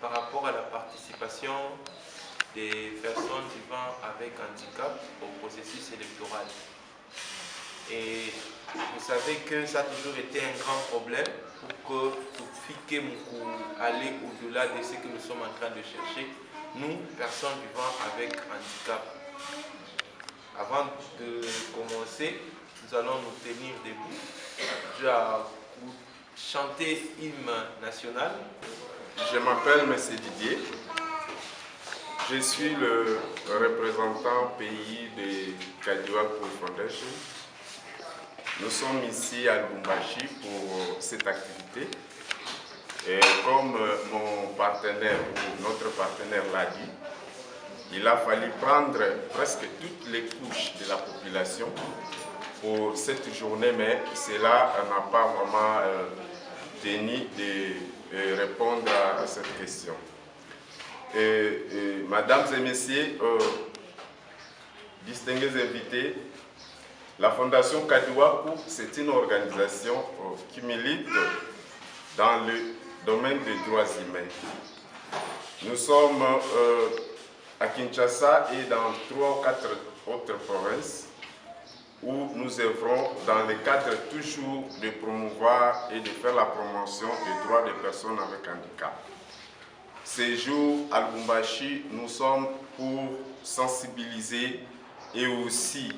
Par rapport à la participation des personnes vivant avec handicap au processus électoral. Et vous savez que ça a toujours été un grand problème pour Fike Moukou aller au-delà de ce que nous sommes en train de chercher, nous, personnes vivant avec handicap. Avant de commencer, nous allons nous tenir debout. Je vais chanter l'hymne national. Je m'appelle M. Didier. Je suis le représentant pays de Kadiwakou Foundation. Nous sommes ici à Lubumbashi pour cette activité. Et comme mon partenaire ou notre partenaire l'a dit, il a fallu prendre presque toutes les couches de la population pour cette journée, mais cela n'a pas vraiment tenu de répondre à cette question. Mesdames et messieurs, distingués invités, la Fondation Kadiwakou, c'est une organisation qui milite dans le domaine des droits humains. Nous sommes à Kinshasa et dans 3 ou 4 autres provinces où nous œuvrons dans le cadre toujours de promouvoir et de faire la promotion des droits des personnes avec handicap. Ces jours à Lubumbashi, nous sommes pour sensibiliser et aussi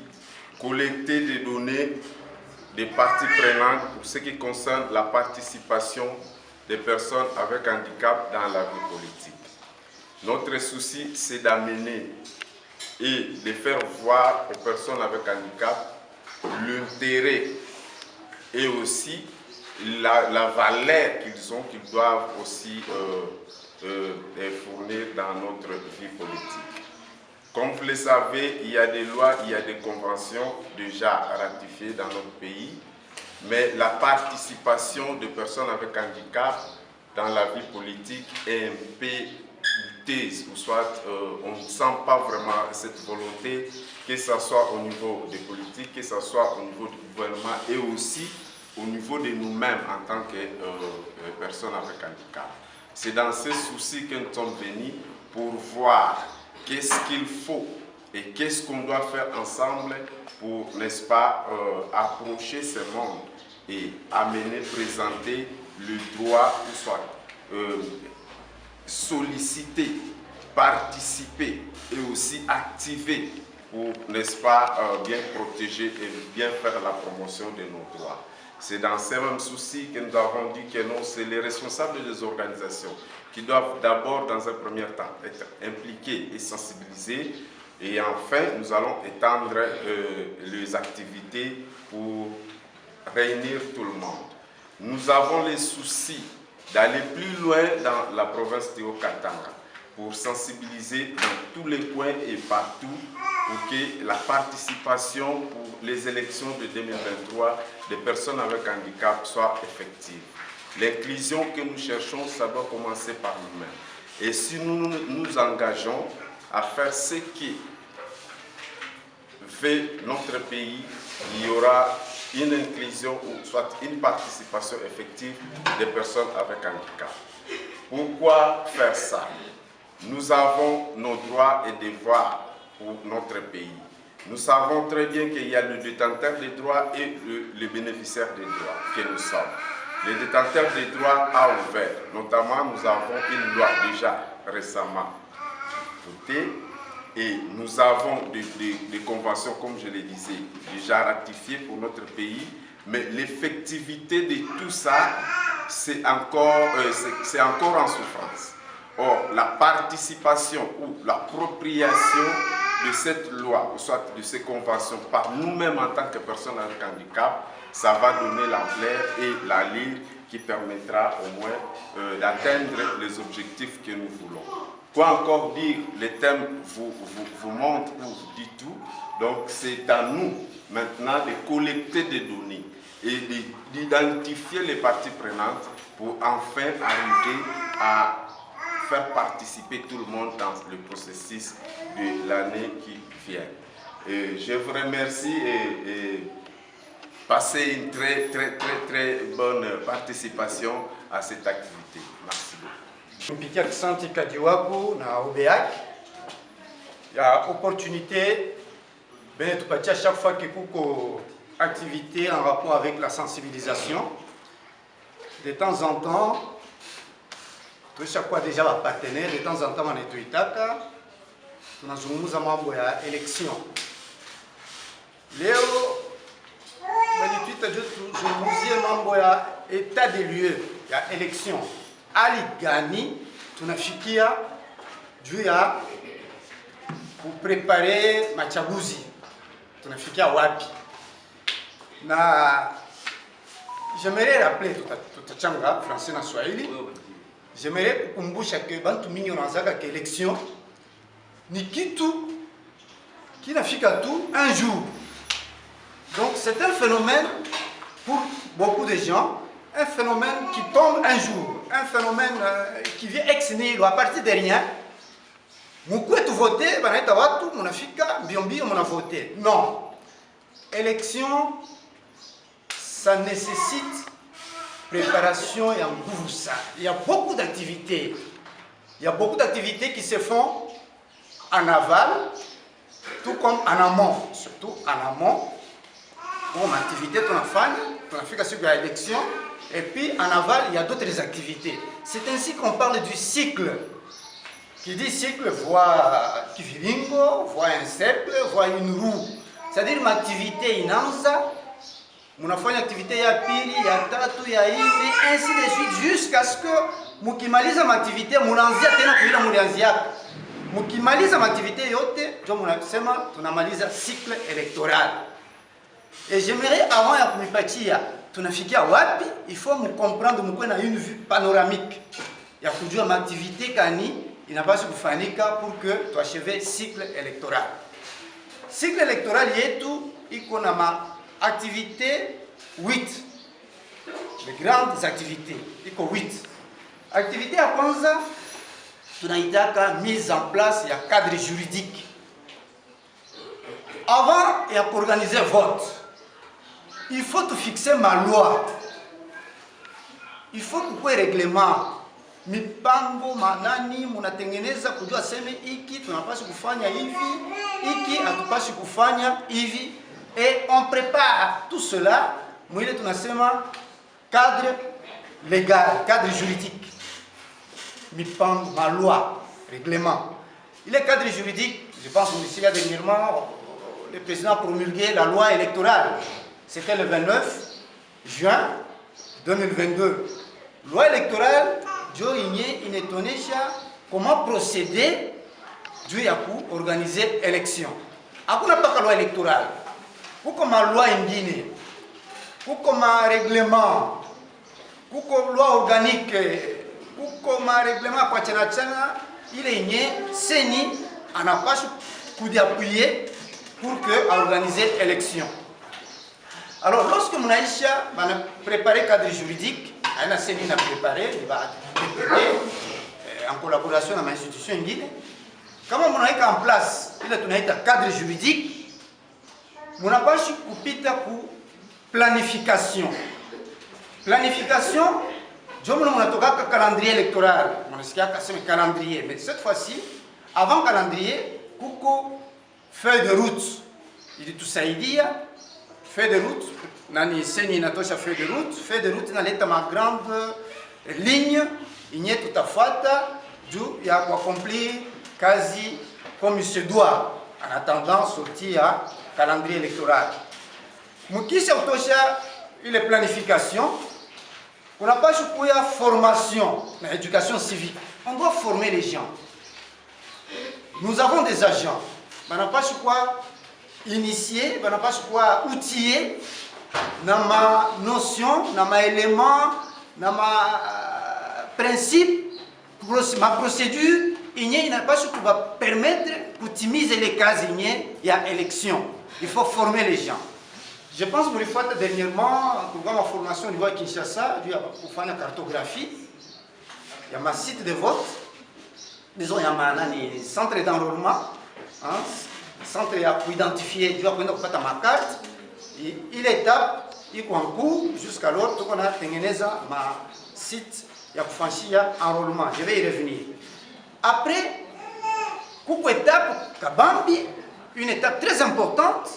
collecter des données des parties prenantes pour ce qui concerne la participation des personnes avec handicap dans la vie politique. Notre souci, c'est d'amener et de faire voir aux personnes avec handicap l'intérêt et aussi la valeur qu'ils ont, qu'ils doivent aussi fournir dans notre vie politique. Comme vous le savez, il y a des lois, il y a des conventions déjà ratifiées dans notre pays, mais la participation de personnes avec handicap dans la vie politique est un peu coûteuse, ou soit on ne sent pas vraiment cette volonté, que ce soit au niveau des politiques, que ce soit au niveau du gouvernement et aussi au niveau de nous-mêmes en tant que personnes avec handicap. C'est dans ce souci que nous sommes venus pour voir qu'est-ce qu'il faut et qu'est-ce qu'on doit faire ensemble pour, n'est-ce pas, approcher ce monde et amener, présenter le droit, ou soit solliciter, participer et aussi activer pour, n'est-ce pas, bien protéger et bien faire la promotion de nos droits. C'est dans ces mêmes soucis que nous avons dit que non, c'est les responsables des organisations qui doivent d'abord, dans un premier temps, être impliqués et sensibilisés. Et enfin, nous allons étendre les activités pour réunir tout le monde. Nous avons les soucis d'aller plus loin dans la province de Haut-Katanga pour sensibiliser dans tous les coins et partout pour que la participation pour les élections de 2023 des personnes avec handicap soit effective. L'inclusion que nous cherchons, ça doit commencer par nous-mêmes. Et si nous nous engageons à faire ce qui fait notre pays, il y aura une inclusion ou soit une participation effective des personnes avec handicap. Pourquoi faire ça? Nous avons nos droits et devoirs pour notre pays. Nous savons très bien qu'il y a le détenteur des droits et le bénéficiaire des droits que nous sommes. Le détenteur des droits a ouvert, notamment nous avons une loi déjà récemment votée et nous avons des conventions, comme je le disais, déjà ratifiées pour notre pays, mais l'effectivité de tout ça, c'est encore en souffrance. Or, la participation ou l'appropriation de cette loi, ou soit de ces conventions, par nous-mêmes en tant que personnes avec handicap, ça va donner l'ampleur et l'allure qui permettra au moins d'atteindre les objectifs que nous voulons. Quoi encore dire, les thèmes vous montrent ou vous dit tout. Donc c'est à nous maintenant de collecter des données et d'identifier les parties prenantes pour enfin arriver à faire participer tout le monde dans le processus de l'année qui vient. Et je vous remercie et passez une très bonne participation à cette activité. Merci beaucoup. Mpikia Kisanti Kadiwaku na OBEAC. Il y a opportunité de tupatia chaque fois que kuko activité en rapport avec la sensibilisation. De temps en temps, chaque fois déjà la partenaire, de temps en temps on est tuitaka, tunazungumza mambo ya élection. Leo balituita tuzungumzie mambo ya état des lieux ya élection. Ali gani tunafikia juu ya kuprepare machaguzi, tunafikia wapi? Na j'aimerais rappeler tutachanga français na Swahili. J'aimerais kukumbusha que bantu mingi wanaanzaka que élection ni kitu kinafika tu un jour. Donc c'est un phénomène pour beaucoup de gens, un phénomène qui tombe un jour, un phénomène qui vient ex nihilo à partir de rien. Mukwetu voter, banaita watu munafika mbio muna voter. Non. Élection, ça nécessite préparation et nguvu sana. Il y a beaucoup d'activités. Il y a beaucoup d'activités qui se font en aval, tout comme en amont, surtout en amont. Bon, activité tunafika siku ya élection, et puis en aval, il y a d'autres activités. C'est ainsi qu'on parle du cycle. Qui dit cycle, voit kiviringo, voit un cercle, voit une roue. C'est-à-dire une activité inanza, munafanya activité ya pili, ya tatu, ya ine, ainsi de suite, jusqu'à ce que mukimaliza activité, munanzia tena kuila mulianziaka. Mukimaliza activité yote, jo munasema tunamaliza cycle électoral. Et j'aimerais avant ya kumipatia, tunafikia wapi, il faut me comprendre mukwe na une vue panoramique. Ya kujua activité kani inapaswa kufanyika pour que tuacheve cycle électoral. Cycle électoral yetu iko na ma activité 8. Les grandes activités iko 8. Activité ya kwanza tunaitaka mise en place ya cadre juridique. Avant ya organiser vote, il faut tout fixer ma loi. Il faut kuwe règlement. Mipango manani munatengeneza kujua seme iki tunapaswa kufanya hivi, iki hatupaswi kufanya hivi, et on prépare tout cela mwile tunasema cadre légal, cadre juridique. Mipango, ma loi, règlement. Il est cadre juridique, je pense que ici dernièrement le président a promulgué la loi électorale. C'était le 29 juin 2022. Loi électorale jo inye inetonesha comment procéder juu ya organiser élection. Hakuna paka loi électorale. Kuko ma loi ingine. Kuko ma règlement. Kuko loi organique. Kuko ma règlement kwa chana ile inye seni anapaswa kudiappuyer pour que organiser élection. Alors lorsque munaisha bana préparer cadre juridique, aina seni na préparer, il va en collaboration avec l'institution ingine. Kama munaika en place ile tunaita cadre juridique, munapashi kupita ku planification. Planification, je munatoka calendrier électoral. Munasikia kasema calendrier, mais cette fois-ci, avant calendrier, kuko feuille de route. Il tusaidia feuille de route, nani seni inatosha feuille de route inaleta ma grande ligne inye tutafata juu ya kuaccomplir kazi comme il se doit en attendant sortir à calendrier électoral. Mukisha utosha ile planification, on n'a pas choisi formation, mais éducation civique. On doit former les gens. Nous avons des agents, on n'a pas choisi initier, on n'a pas choisi outiller dans ma notion, dans ma élément, dans ma principe, ma procédure il n'a pas ce qui va permettre d'optimiser les cases, il y a élection. Il faut former les gens. Je pense que vous le faites dernièrement, pour ma formation au niveau de Kinshasa, pour faire la cartographie, il y a ma site de vote, disons, il y a un centre d'enrôlement, centre pour identifier, je vais prendre ma carte, il étape, il concourt, jusqu'à l'autre, on a ma site, il y a pour faire enrôlement, je vais y revenir. Après, pour étape, Kabambi, une étape très importante,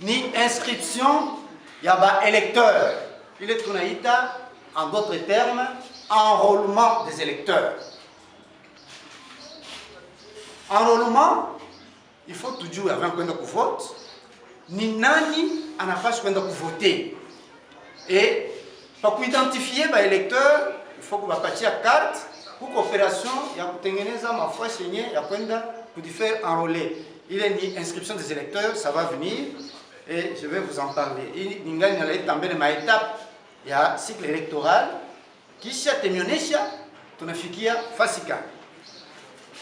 ni inscription, il y a un électeur. Il est en d'autres termes, enrôlement des électeurs. Enrôlement, il faut toujours avant qu'on vote, ni nani en a pas qu'on voter. Et pour identifier l'électeur, il faut qu'on va partir à carte. Pour coopération, il y a ma foi signée, il y a pour faire enrôler. Il y a une inscription des électeurs, ça va venir. Et je vais vous en parler. Il y a une étape, il y a un cycle électoral qui s'est terminé,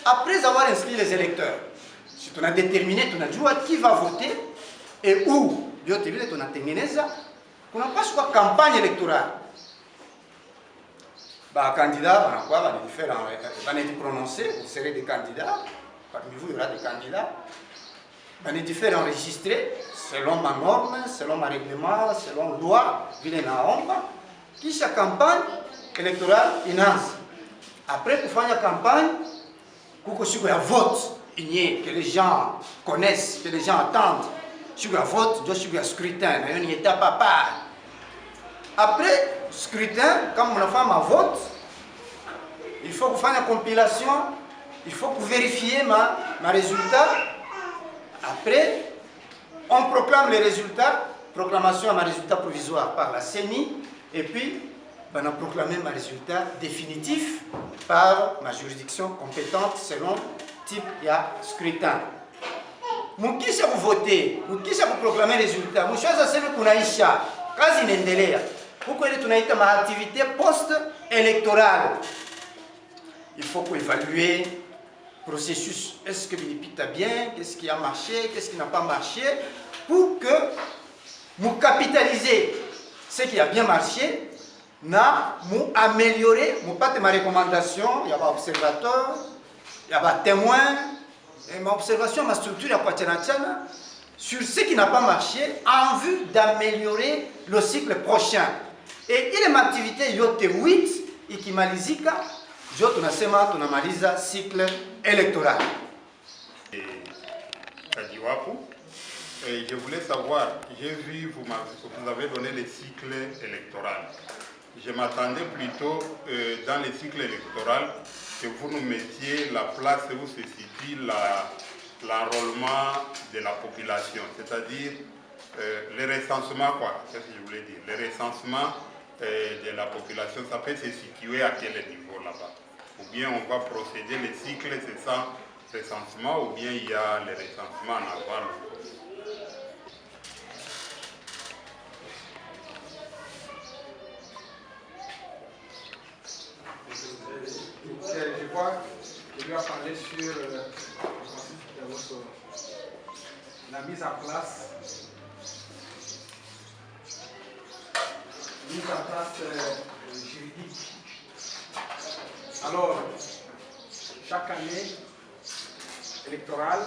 après avoir inscrit les électeurs, si on a déterminé, on a dit qui va voter et où, on a terminé ça, on n'a pas soit campagne électorale. Les candidats vont être prononcés, vous serez des candidats, parmi vous il y aura des candidats, vont être enregistrés selon ma norme, selon ma règlement, selon la loi, qui chaque campagne électorale inance. Après, pour faire la campagne, pour que le vote, que les gens connaissent, que les gens attendent, sur le vote, il y a un scrutin, il y a une étape à part. Après le scrutin, quand on a fait ma vote, il faut que faire une compilation, il faut que vérifier ma résultat. Après, on proclame les résultats, proclamation à ma résultat provisoire par la CENI, et puis on a proclamé ma résultat définitif par ma juridiction compétente selon type et scrutin. Qui c'est pour voter? Qui c'est pour proclamer les résultats? Je suis pour Naïcha, quasi n'endelea. Pourquoi tu as ma activité post-électorale? Il faut évaluer le processus. Est-ce que l'IPIT bien? Qu'est-ce qui a marché? Qu'est-ce qui n'a pas marché? Pour que nous capitaliser ce qui a bien marché, nous améliorer, pas de ma recommandation, il y a un observateur, il y a un témoin, et ma observation, ma structure sur ce qui n'a pas marché en vue d'améliorer le cycle prochain. Et il y a une activité, il y a 8 et qui m'a dit que je analyse le cycle électoral. Et je voulais savoir, j'ai vu, vous avez donné le cycle électoral. Je m'attendais plutôt dans le cycle électoral que vous nous mettiez la place où se situe l'enrôlement de la population, c'est-à-dire le recensement, quoi, c'est ce que je voulais dire. Le recensement de la population, ça peut se situer à quel niveau là-bas? Ou bien on va procéder, le cycle c'est sans recensement, ou bien il y a le recensement en aval. Je vois qu'il lui a parlé sur la mise en place juridique. Alors, chaque année électorale,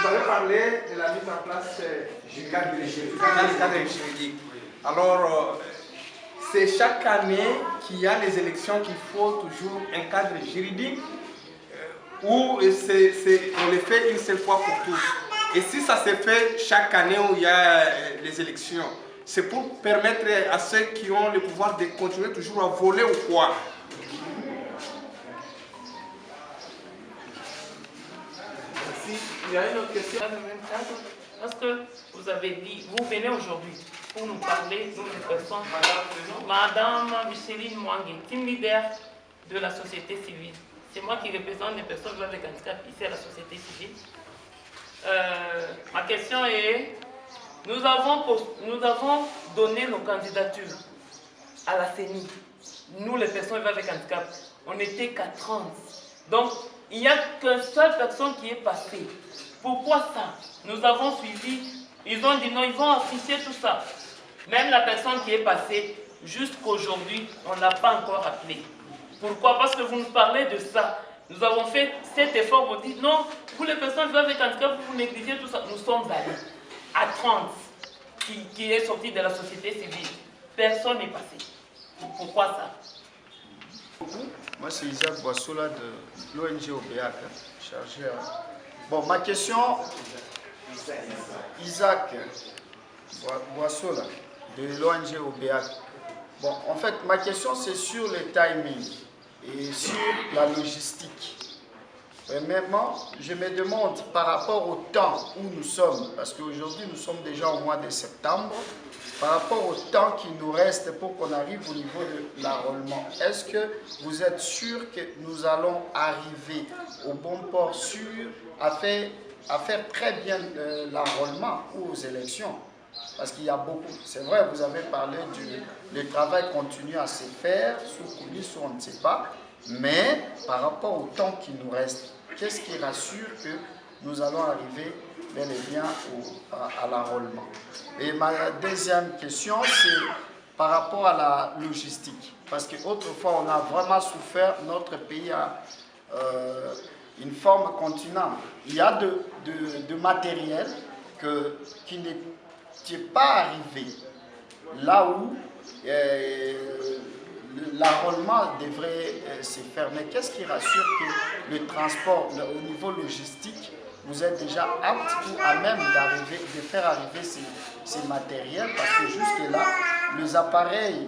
vous avez parlé de la mise en place du cadre juridique. Alors, c'est chaque année qu'il y a les élections qu'il faut toujours un cadre juridique où on le fait une seule fois pour tous. Et si ça se fait chaque année où il y a les élections, c'est pour permettre à ceux qui ont le pouvoir de continuer toujours à voler ou quoi? Il y a une autre question dans le même cadre, parce que vous avez dit, vous venez aujourd'hui pour nous parler, nous les personnes. Madame Micheline Mwangi, team leader de la société civile. C'est moi qui représente les personnes avec handicap ici à la société civile. Ma question est, nous avons donné nos candidatures à la CENI. Nous, les personnes avec handicap, on n'était qu'à 30. Donc, il n'y a qu'une seule personne qui est passée. Pourquoi ça? Nous avons suivi, ils ont dit non, ils vont afficher tout ça. Même la personne qui est passée, jusqu'aujourd'hui, on ne l'a pas encore appelée. Pourquoi? Parce que vous nous parlez de ça. Nous avons fait cet effort pour dire non, vous les personnes avec handicap, vous négligez tout ça. Nous sommes allés à 30 qui est sorti de la société civile. Personne n'est passé. Pourquoi ça? Moi, c'est Isaac Boissola de l'ONG OBEAC, chargé. Bon, ma question, Isaac Boissola de l'ONG OBEAC. Bon, en fait, ma question, c'est sur le timing et sur la logistique. Premièrement, je me demande par rapport au temps où nous sommes, parce qu'aujourd'hui, nous sommes déjà au mois de septembre, par rapport au temps qui nous reste pour qu'on arrive au niveau de l'enrôlement, est-ce que vous êtes sûr que nous allons arriver au bon port sûr à faire très bien l'enrôlement ou aux élections? Parce qu'il y a beaucoup, c'est vrai, vous avez parlé du travail continue à se faire, sous coulisses ou on ne sait pas, mais par rapport au temps qui nous reste, qu'est-ce qui rassure que nous allons arriver bel et bien à l'enrôlement? Et ma deuxième question, c'est par rapport à la logistique. Parce qu'autrefois, on a vraiment souffert, notre pays a une forme continentale. Il y a de matériel qui n'est pas arrivé là où l'enrôlement devrait se faire. Mais qu'est-ce qui rassure que le transport, au niveau logistique, vous êtes déjà apte ou à même de faire arriver ces matériels? Parce que jusque-là, les appareils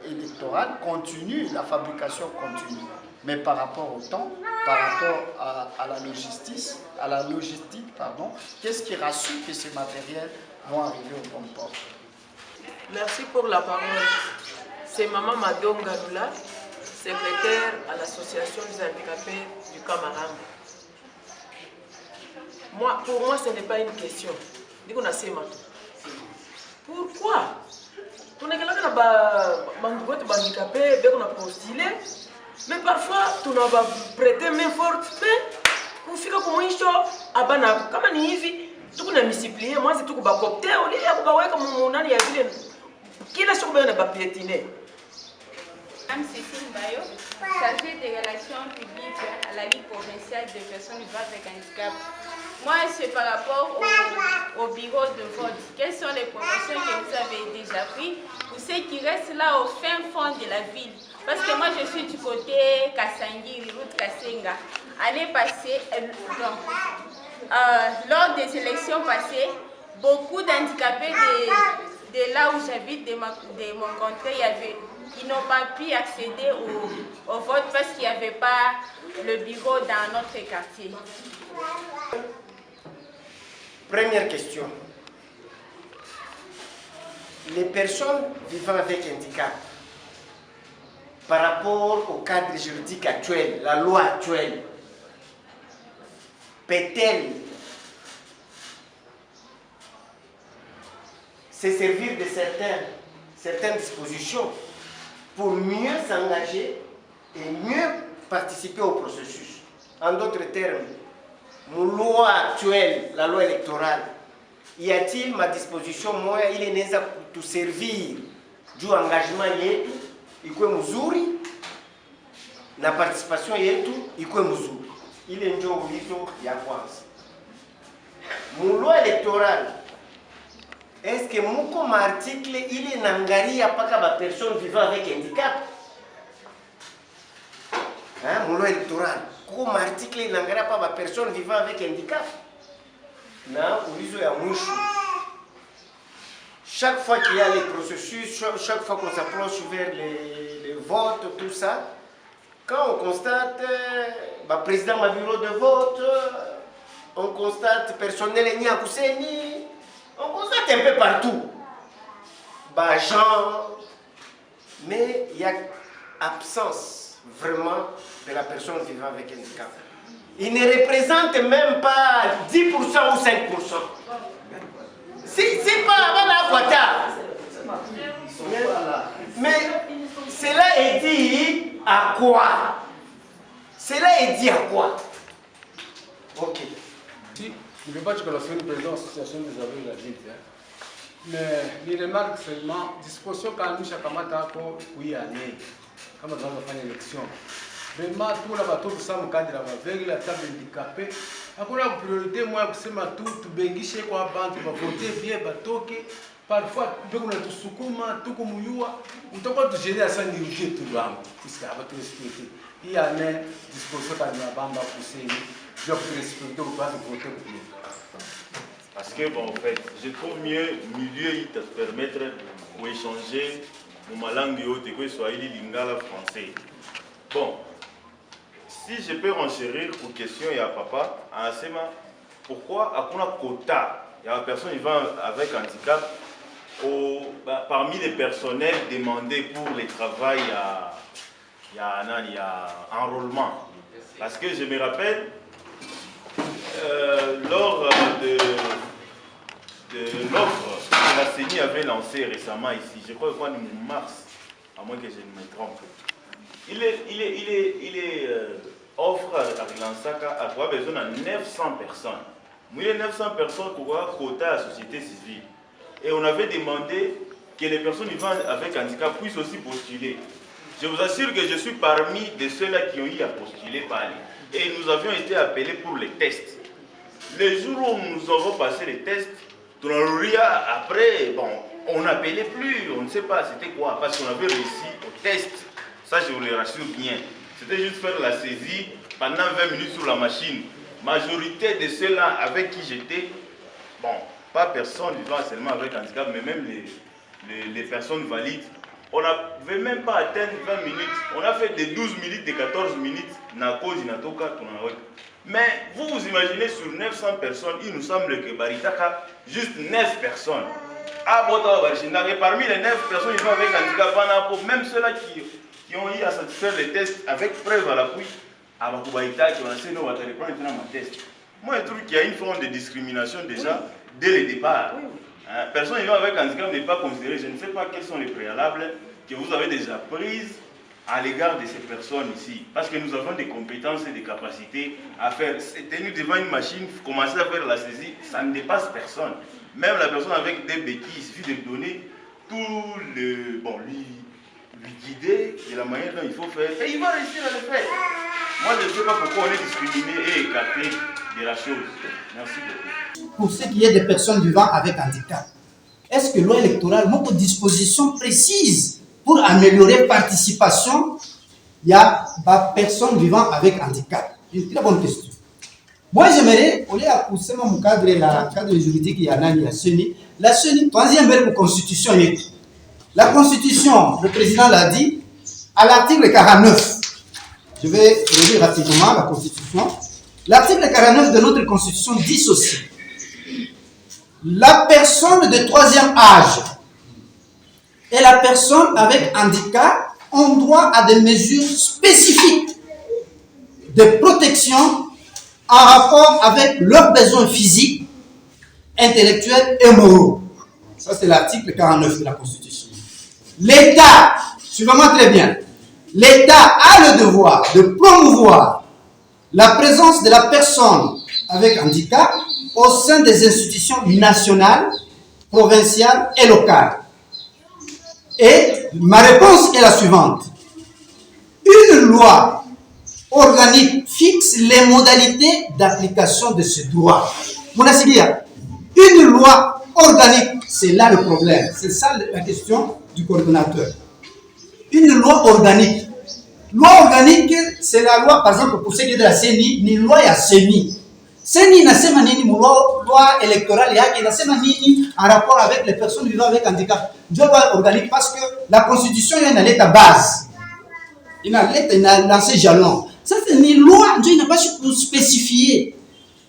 électoraux continuent, la fabrication continue. Mais par rapport au temps, par rapport à la logistique, qu'est-ce qui rassure que ces matériels vont arriver au bon port? Merci pour la parole. C'est Maman Madom Gadoula, secrétaire à l'association des handicapés du Camarade. Pour moi, ce n'est pas une question. Pourquoi? On a handicapé, on a postulé, mais parfois, on a prêté main forte. On fait comme un show, comme un hivi, tout on a multiplié. Moi, c'est tout qu'on a copté, on a comme on a dit, qui l'a sur le piétiné. Madame Cécile Bayo, chargée des relations publiques à la Ligue provinciale des personnes vivant avec handicap. Moi, c'est par rapport au bureau de vote. Quelles sont les promotions que vous avez déjà prises pour ceux qui restent là au fin fond de la ville? Parce que moi, je suis du côté Kassangiri, route Kassenga. Année passée, lors des élections passées, beaucoup d'handicapés de là où j'habite, de mon contrée, ils n'ont pas pu accéder au vote parce qu'il n'y avait pas le bureau dans notre quartier. Première question. Les personnes vivant avec handicap, par rapport au cadre juridique actuel, la loi actuelle, peut-elle se servir de certaines dispositions pour mieux s'engager et mieux participer au processus? En d'autres termes, mon loi actuelle, la loi électorale, y a-t-il ma disposition, moi, il est nécessaire pour servir du engagement yetu, ikwe mzuri, na participation yetu, ikwe mzuri. Il est njo ulizo ya kwanza. Mon loi électorale, est-ce que mon article, il est nangaria paka ba personne vivant avec handicap? Hein, mon loi électorale. Comme article n'engage pas ma personne vivant avec handicap. Non, chaque fois qu'il y a les processus, chaque fois qu'on s'approche vers les votes, tout ça, quand on constate président du bureau de vote, on constate personnel Nia Kousseni, on constate un peu partout. genre, mais il y a absence vraiment de la personne vivant avec handicap. Il ne représente même pas 10% ou 5%. C'est pas avant la quota. Mais cela est dit à quoi? Cela est dit à quoi? Ok. Si, je ne vais pas te connaître le président de l'association des aveugles de la ville. Mais les remarques seulement, disposition quand nous chaque matin pour oui année, comme nous avons fait une élection. Vraiment, tout le bateau pour ça, mon cadre avec la table handicapée. Après la priorité, moi, c'est ma tout bengi chez quoi, banque, tu vas voter bien, bateau que parfois, tu peux tout soukuma, tout comme youa, ou tu peux te gérer à ça, ni oublier tout le monde, puisque avec tout respecter. Il y a une disposition quand nous avons poussé, je peux respecter ou pas voter pour lui. Parce que, bon, en fait, je trouve mieux milieu il te permettre d'échanger ma langue haute que soit lingala français. Bon, si je peux renchérir aux questions et à papa, à Asema, pourquoi à quoi quota il y a une personne vivant avec handicap parmi les personnels demandés pour le travail, il y a enrôlement. Parce que je me rappelle, lors de l'offre que la CENI avait lancée récemment ici, je crois qu'en mars, à moins que je ne me trompe, il est offre à Lansaka à quoi besoin de 900 personnes. Nous, il y a 900 personnes pour avoir quota à la société civile. Et on avait demandé que les personnes vivant avec handicap puissent aussi postuler. Je vous assure que je suis parmi de ceux-là qui ont eu à postuler par les. Et nous avions été appelés pour les tests. Les jours où nous avons passé les tests, après, bon, on n'appelait plus, on ne sait pas c'était quoi, parce qu'on avait réussi au test. Ça, je vous le rassure bien. C'était juste faire la saisie pendant 20 minutes sur la machine. Majorité de ceux-là avec qui j'étais, bon, pas personne vivant seulement avec handicap, mais même les personnes valides, on n'avait même pas atteint 20 minutes. On a fait des 12 minutes, des 14 minutes, mais vous vous imaginez sur 900 personnes, il nous semble que Baritaka, juste 9 personnes. Et parmi les 9 personnes vivant avec handicap, même ceux-là qui ont eu à satisfaire les tests avec preuve à l'appui, moi je trouve qu'il y a une forme de discrimination déjà dès le départ. Personne vivant avec handicap n'est pas considéré. Je ne sais pas quels sont les préalables que vous avez déjà prises à l'égard de ces personnes ici. Parce que nous avons des compétences et des capacités à faire. Tenu devant une machine, commencer à faire la saisie, ça ne dépasse personne. Même la personne avec des béquilles, il suffit de donner tout le... Bon, lui guider de la manière dont il faut faire. Et il va réussir à le faire. Moi, je ne sais pas pourquoi on est discriminé et écarté de la chose. Merci beaucoup. Pour ce qui est des personnes vivant avec handicap, est-ce que la loi électorale a une disposition précise pour améliorer la participation? Il y a des personnes vivant avec handicap. Une très bonne question. Moi, j'aimerais, au lieu de pousser mon cadre juridique, il y a la CENI. La CENI, troisième belle constitution. La constitution, le président l'a dit, à l'article 49. Je vais relire rapidement la constitution. L'article 49 de notre constitution dit ceci. La personne de troisième âge et la personne avec handicap ont droit à des mesures spécifiques de protection en rapport avec leurs besoins physiques, intellectuels et moraux. Ça, c'est l'article 49 de la Constitution. L'État, suivez-moi très bien, l'État a le devoir de promouvoir la présence de la personne avec handicap au sein des institutions nationales, provinciales et locales. Et ma réponse est la suivante. Une loi organique fixe les modalités d'application de ce droit. Une loi organique, c'est là le problème. C'est ça la question du coordonnateur. Une loi organique. Loi organique, c'est la loi, par exemple, pour ce qui est de la CENI, ni loi ya CENI. CENI nasema nini loi électorale yake nasema nini en rapport avec les personnes vivant avec handicap. Une loi organique parce que la constitution est une lettre base. Il a lancé jalon. Ça c'est une loi, Dieu n'a pas spécifié.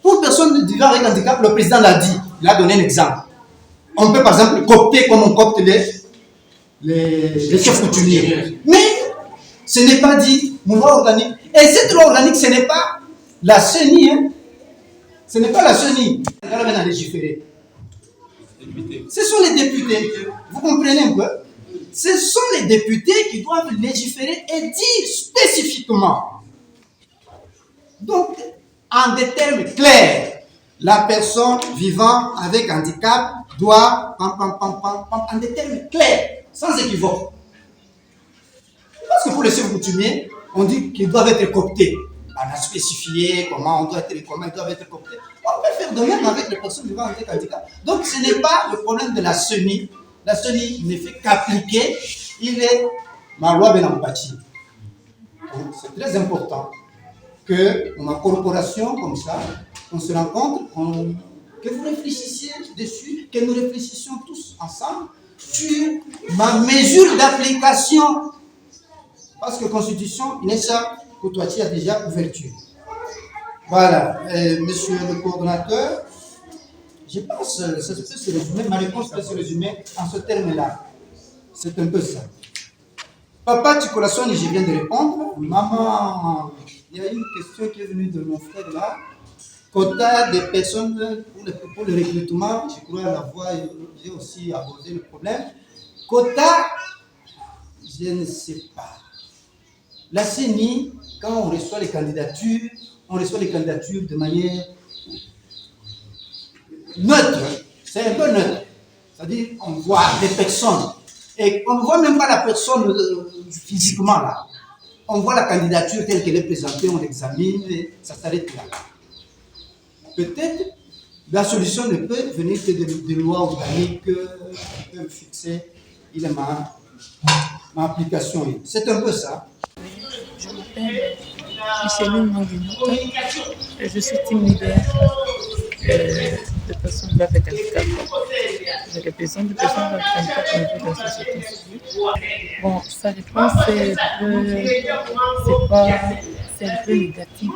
Pour personnes vivant avec handicap, le président l'a dit. Il a donné un exemple. On peut par exemple coopter comme on copte les chefs coutumiers. Mais ce n'est pas dit, mon loi organique. Et cette loi organique, ce n'est pas la CENI. Hein. Ce n'est pas la CENI. Ce sont les députés. Vous comprenez un peu? Ce sont les députés qui doivent légiférer et dire spécifiquement. Donc, en des termes clairs, la personne vivant avec handicap doit, en des termes clairs, sans équivoque. Parce que pour les chefs coutumiers, on dit qu'ils doivent être cooptés. On a spécifié comment ils doivent être cooptés. On peut faire de même avec les personnes vivant avec handicap. Donc, ce n'est pas le problème de la CENI. La CENI ne fait qu'appliquer. Il est ma loi Benampati. C'est très important que en corporation comme ça, on se rencontre, que vous réfléchissiez dessus, que nous réfléchissions tous ensemble sur ma mesure d'application. Parce que Constitution, Inessa Koutouati a déjà ouverture. Voilà, monsieur le coordonnateur, je pense que ça peut se résumer, ma réponse peut se résumer en ce terme-là. C'est un peu ça. Papa Tikolason, je viens de répondre. Maman, il y a une question qui est venue de mon frère là. Quota des personnes pour le recrutement, je crois la voix, j'ai aussi abordé le problème. Quota, je ne sais pas. La CENI, quand on reçoit les candidatures de manière neutre. C'est un peu neutre. C'est-à-dire qu'on voit des personnes. Et on ne voit même pas la personne physiquement là. On voit la candidature telle qu'elle est présentée, on l'examine et ça s'arrête là. Peut-être la solution ne peut venir que de lois organiques qui peuvent fixer ma application. C'est un peu ça. Je m'appelle Micheline Manguinota. Je suis team leader de personnes avec handicap. Je représente des personnes avec handicap au niveau de la société civile. Bon, sa réponse c'est un peu négative.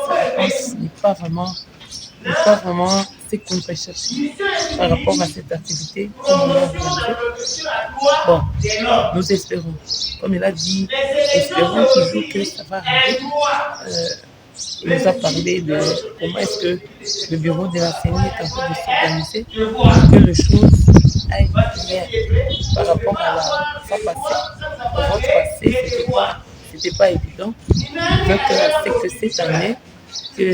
Sa réponse n'est pas vraiment ce qu'on recherche par rapport à cette activité comme on l'a organisée. Bon, nous espérons, comme il a dit, espérons toujours que ça va arriver. Il nous a parlé de comment est-ce que le bureau de la CENI est en train de s'organiser pour que les choses aillent bien par rapport à la fois passée. Au vote passé, c'était pas évident. Donc, c'est que cette année, que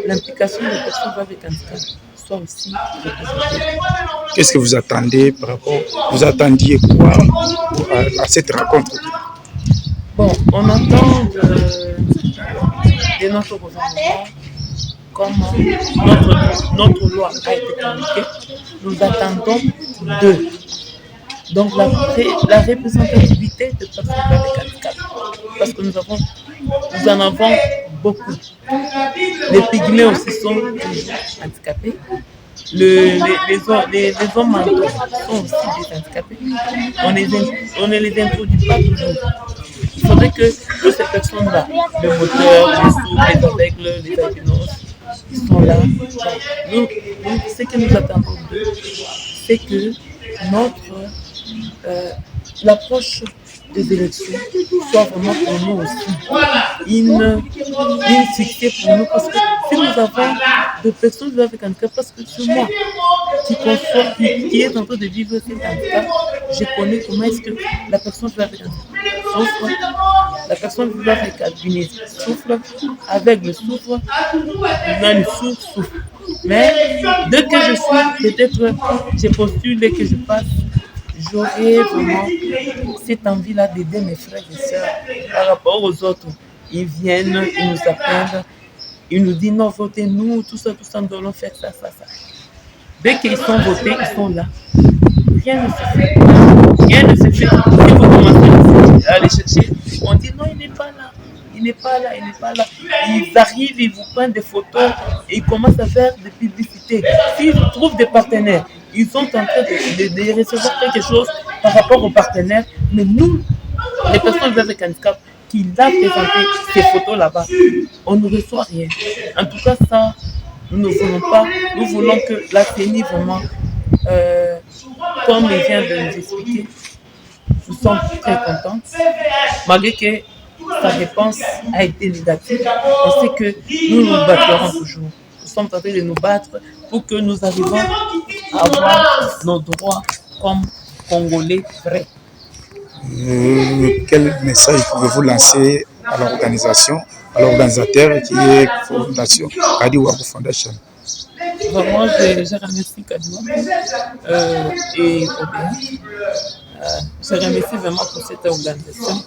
l'implication des personnes avec handicap soit aussi représentée. Qu'est-ce que vous attendez par rapport, vous attendiez quoi à cette rencontre? Bon, on attend de notre gouvernement, comme notre loi a été communiquée, nous attendons d'eux. Donc la représentativité des personnes avec handicap, parce que nous en avons beaucoup. Les pygmées aussi sont handicapés. Les hommes mentaux sont aussi des handicapés. On ne les introduit pas toujours. Il faudrait que toutes ces personnes-là, les moteurs, les sourds, les aveugles, les albinos, ils sont là. Donc, ce que nous attendons d'eux, c'est que l'approche des élections soit vraiment pour nous aussi une fixée pour nous, parce que si nous avons des personnes avec handicap, parce que c'est moi qui est en train de vivre cet handicap, je connais comment est-ce que la personne avec handicap souffre, la personne avec albinisme souffre, aveugle souffre, non souffre. Mais dès que je suis, peut-être j'ai postulé que je passe, j'aurais vraiment cette envie-là d'aider mes frères et sœurs par rapport aux autres. Ils viennent, ils nous appellent, ils nous disent non, votez-nous, tout ça, nous allons faire ça. Dès qu'ils sont votés, ils sont là. Rien ne se fait. Si vous commencez à les chercher, on dit non, il n'est pas là. Ils arrivent, ils vous prennent des photos et ils commencent à faire des publicités. S'ils trouvent des partenaires, ils sont en train de recevoir quelque chose par rapport aux partenaires. Mais nous, les personnes avec handicap, qui a présenté ces photos là-bas, on ne reçoit rien. En tout cas, ça, nous ne voulons pas. Nous voulons que la CENI vraiment, comme il vient de nous expliquer, nous sommes très contentes, malgré que sa réponse a été négative. On sait que nous nous battrons toujours. Nous sommes en train de nous battre pour que nous arrivions à avoir nos droits comme Congolais vrais. Quel message pouvez-vous lancer à l'organisation, à l'organisateur qui est Fondation Kadiwakou Foundation? Vraiment, je remercie Kadiwakou et OBA. Je remercie vraiment pour cette organisation.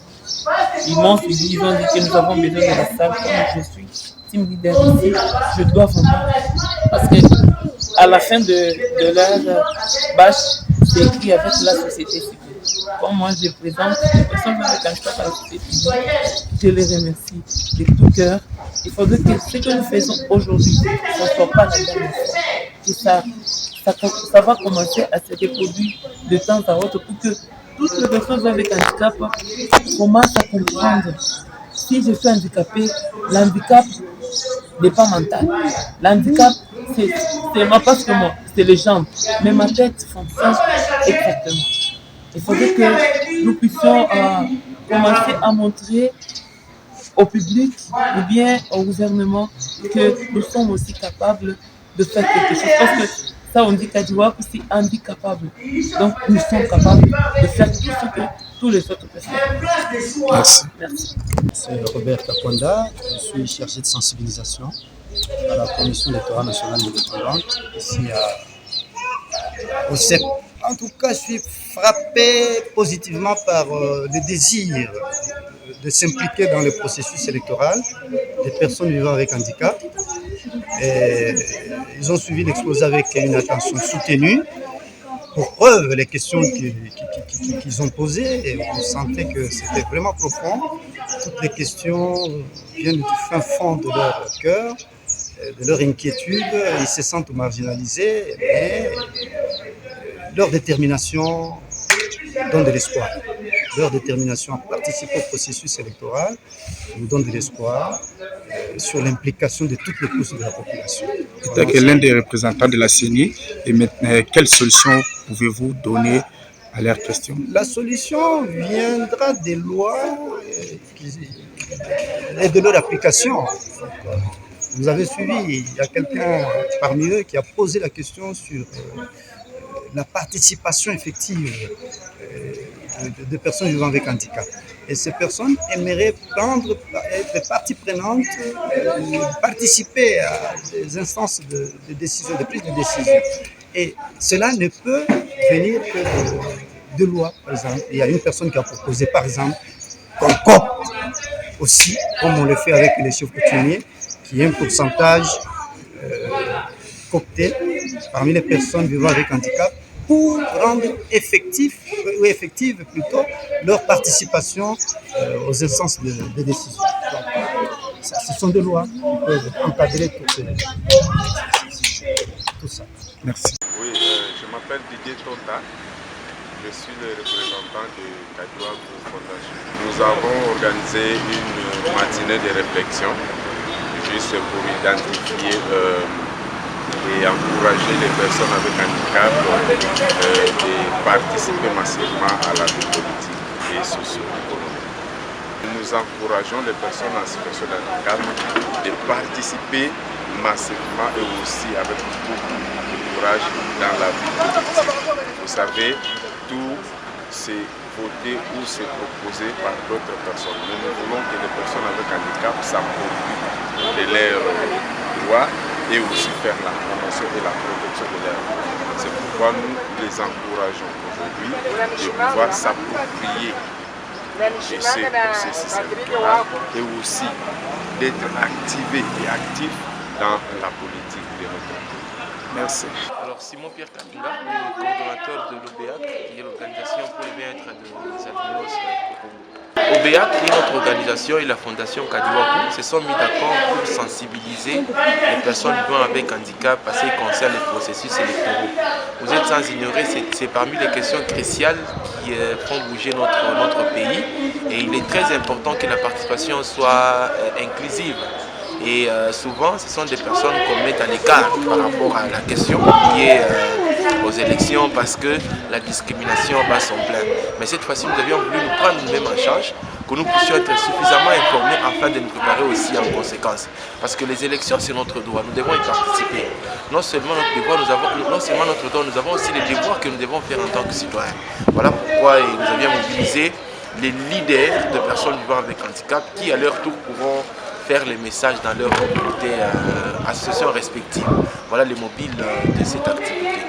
Ils m'ont suivi, ils ont dit que nous avons besoin de la salle. Comme je suis team leader ici, je dois vraiment. Parce que à la fin de leur bâche, c'est écrit avec la société civile. Comme moi, je présente les personnes avec handicap à la société civile. Je les remercie de tout cœur. Il faudrait que ce que nous faisons aujourd'hui, ce ne soit pas la dernière fois. Et ça va commencer à se reproduire de temps à autre pour que toutes les personnes avec handicap commencent à comprendre. Si je suis handicapé, l'handicap n'est pas mental. L'handicap, c'est ma passe que moi, c'est les jambes. Mais ma tête fonctionne exactement. Il faudrait que nous puissions commencer à montrer au public ou bien au gouvernement que nous sommes aussi capables de faire quelque chose. Parce que ça, on dit Kadiwakou, c'est handicapable. Donc, nous sommes capables de faire tout ce que tous les autres peuvent faire. Merci. Merci. C'est Robert Kaponda, je suis chargé de sensibilisation à la Commission électorale nationale indépendante, ici au CEP. En tout cas, je suis frappé positivement par le désir de s'impliquer dans le processus électoral des personnes vivant avec handicap. Et ils ont suivi l'exposé avec une attention soutenue. Pour preuve, les questions qu'ils ont posées, et on sentait que c'était vraiment profond. Toutes les questions viennent du fin fond de leur cœur, de leur inquiétude. Ils se sentent marginalisés, mais leur détermination donne de l'espoir. Leur détermination à participer au processus électoral nous donne de l'espoir sur l'implication de toutes les couches de la population. Étant que l'un des représentants de la CENI, et maintenant, quelle solution pouvez-vous donner à leurs questions? La solution viendra des lois et de leur application. Vous avez suivi, il y a quelqu'un parmi eux qui a posé la question sur la participation effective de personnes vivant avec handicap. Et ces personnes aimeraient être partie prenante, participer à des instances de décision, de prise de décision. Et cela ne peut venir que de loi, par exemple. Il y a une personne qui a proposé, par exemple, qu'on copte aussi, comme on le fait avec les chefs coutumiers, qui est un pourcentage coopté parmi les personnes vivant avec handicap pour rendre effective plutôt leur participation aux instances de décision. Donc, ce sont des lois qui peuvent encadrer tout ça. Merci. Oui, je m'appelle Didier Tota. Je suis le représentant de Kadiwakou Foundation. Nous avons organisé une matinée de réflexion juste pour identifier et encourager les personnes avec handicap de participer massivement à la vie politique et socio-économique. Nous encourageons les personnes en situation de handicap de participer massivement et aussi avec beaucoup de courage dans la vie politique. Vous savez, tout c'est voté ou c'est proposé par d'autres personnes. Mais nous voulons que les personnes avec handicap s'approprient de leurs droits et aussi faire la promotion et la protection de leurs droits. C'est pourquoi nous les encourageons aujourd'hui de pouvoir s'approprier de ce processus électoral et aussi d'être activés et actifs dans la politique de notre pays. Merci. Alors Simon Pierre Kabila, le coordonnateur de l'OBEAC, qui est l'organisation pour le bien-être des albinos au Congo. OBEAC, qui est notre organisation, et la fondation Kadiwakou se sont mis d'accord pour sensibiliser les personnes vivant avec handicap à ce qui concerne les processus électoraux. Vous êtes sans ignorer, c'est parmi les questions cruciales qui font bouger notre pays, et il est très important que la participation soit inclusive. Et souvent, ce sont des personnes qu'on met à l'écart par rapport à la question qui est aux élections parce que la discrimination bat son plein. Mais cette fois-ci, nous avions voulu nous prendre nous-mêmes en charge, que nous puissions être suffisamment informés afin de nous préparer aussi en conséquence. Parce que les élections, c'est notre droit, nous devons y participer. Non seulement notre devoir, nous avons aussi les devoirs que nous devons faire en tant que citoyens. Voilà pourquoi nous avions mobilisé les leaders de personnes vivant avec handicap qui, à leur tour, pourront faire les messages dans leur communauté, associations respectives. Voilà les mobiles de cette activité.